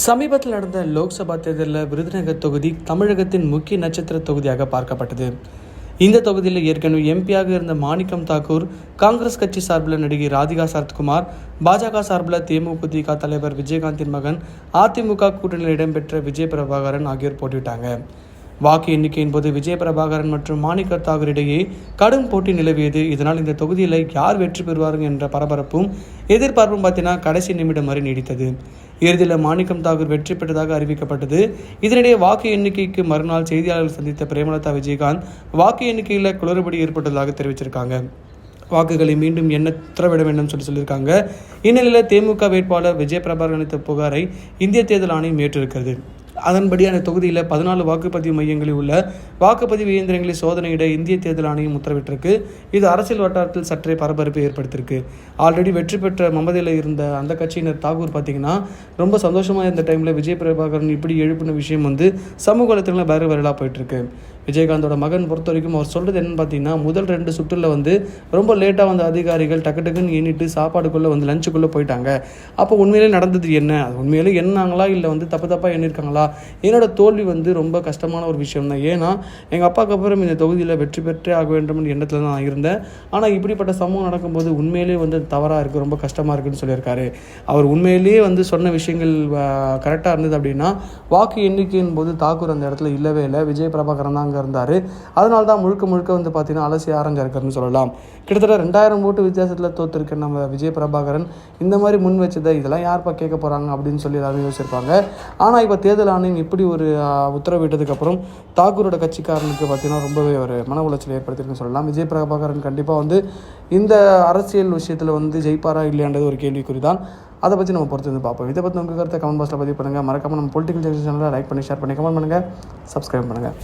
சமீபத்தில் நடந்த லோக்சபா தேர்தலில் விருதுநகர் தொகுதி தமிழகத்தின் முக்கிய நட்சத்திர தொகுதியாக பார்க்கப்பட்டது. இந்த தொகுதியில் ஏற்கனவே எம்பியாக இருந்த மாணிக்கம் தாக்கூர், காங்கிரஸ் கட்சி சார்பில் நடிகை ராதிகா சரத்குமார், பாஜக சார்பில் தேமுதிக தலைவர் விஜயகாந்தின் மகன், அதிமுக கூட்டணியில் இடம்பெற்ற விஜய் பிரபாகரன் ஆகியோர் போட்டியிட்டாங்க. வாக்கு எண்ணிக்கையின் போது விஜய் பிரபாகரன் மற்றும் மாணிக்க தாக்கூர் இடையே கடும் போட்டி நிலவியது. இதனால் இந்த தொகுதியில் யார் வெற்றி பெறுவார்கள் என்ற பரபரப்பும் எதிர்பார்ப்பும் பார்த்தீங்கன்னா கடைசி நிமிடம் வரை நீடித்தது. இறுதியில் மாணிக்கம் தாக்கூர் வெற்றி பெற்றதாக அறிவிக்கப்பட்டது. இதனிடையே வாக்கு எண்ணிக்கைக்கு மறுநாள் செய்தியாளர்கள் சந்தித்த பிரேமலதா விஜயகாந்த் வாக்கு எண்ணிக்கையில் குளறுபடி ஏற்பட்டதாக தெரிவிச்சிருக்காங்க. வாக்குகளை மீண்டும் எண்ண உத்தரவிட வேண்டும் சொல்லியிருக்காங்க. இந்நிலையில் தேமுக வேட்பாளர் விஜய் பிரபாகரன் அளித்த புகாரை இந்திய தேர்தல் ஆணையம் ஏற்றிருக்கிறது. அதன்படி அந்த தொகுதியில் 14 வாக்குப்பதிவு மையங்களில் உள்ள வாக்குப்பதிவு இயந்திரங்களை சோதனையிட இந்திய தேர்தல் ஆணையம் உத்தரவிட்டிருக்கு. இது அரசியல் வட்டாரத்தில் சற்றே பரபரப்பை ஏற்படுத்தியிருக்கு. ஆல்ரெடி வெற்றி பெற்ற மமதையில் இருந்த அந்த கட்சியினர் தாக்கூர் பார்த்தீங்கன்னா ரொம்ப சந்தோஷமாக இருந்த டைமில் விஜய் பிரபாகரன் இப்படி எழுப்பின விஷயம் சமூக வலைத்தளங்களில் வேறு வைரலாக போயிட்டுருக்கு. விஜயகாந்தோட மகன் பொறுத்த வரைக்கும் அவர் சொல்கிறது என்னன்னு பார்த்தீங்கன்னா, முதல் 2 சுற்றில் ரொம்ப லேட்டாக வந்த அதிகாரிகள் டக்குன்னு எண்ணிட்டு சாப்பாடுக்குள்ளே லஞ்சுக்குள்ளே போயிட்டாங்க. அப்போ உண்மையிலே நடந்தது என்ன, அது உண்மையிலே எண்ணாங்களா இல்லை தப்பாக எண்ணிருக்காங்களா? என்னோட தோல்வி ரொம்ப கஷ்டமான ஒரு விஷயம் தான். ஏன்னா எங்கள் அப்பாவுக்கு அப்புறம் இந்த தொகுதியில் வெற்றி பெற்றே ஆக வேண்டும் எண்ணத்தில் தான் நான் இருந்தேன். ஆனால் இப்படிப்பட்ட சம்பவம் நடக்கும்போது உண்மையிலே தவறாக இருக்குது, ரொம்ப கஷ்டமாக இருக்குதுன்னு சொல்லியிருக்காரு. அவர் உண்மையிலேயே சொன்ன விஷயங்கள் கரெக்டாக இருந்தது அப்படின்னா வாக்கு எண்ணிக்கையின் போது தாக்கூர் அந்த இடத்துல இல்லவே இல்லை, விஜய் பிரபாகரன் தான் அங்கே இருந்தார். அதனால தான் முழுக்க பார்த்தீங்கன்னா அலசி ஆரஞ்சிருக்காருன்னு சொல்லலாம். கிட்டத்தட்ட 2000 ஓட்டு வித்தியாசத்தில் தோற்றிருக்க நம்ம விஜய் பிரபாகரன் இந்த மாதிரி முன் வச்சதை இதெல்லாம் யார்ப்பா கேட்க போகிறாங்க அப்படின்னு சொல்லி எல்லாரும் யோசிச்சிருப்பாங்க. ஆனால் இப்போ தேர்தல் ஆணையம் இப்படி ஒரு உத்தரவிட்டதுக்கப்புறம் தாக்கூரோட கட்சிக்காரனுக்கு பார்த்தீங்கன்னா ரொம்பவே ஒரு மன உளைச்சல் ஏற்படுத்திருக்குன்னு சொல்லலாம். விஜய் பிரபாகரன் கண்டிப்பாக இந்த அரசியல் விஷயத்தில் ஜெயிப்பாரா இல்லையான்றது ஒரு கேள்விக்குறி தான். அதை பற்றி நம்ம பொறுத்து பார்ப்போம். இதை பற்றி உங்கள் கருத்தை கமெண்ட் பாக்ஸில் பதிவு பண்ணுங்கள். மறக்காமல் நம்ம பொலிட்டிக்கல் சேனலில் லைக் பண்ணி, ஷேர் பண்ணி, கமெண்ட் பண்ணுங்கள், சப்ஸ்கிரைப் பண்ணுங்கள்.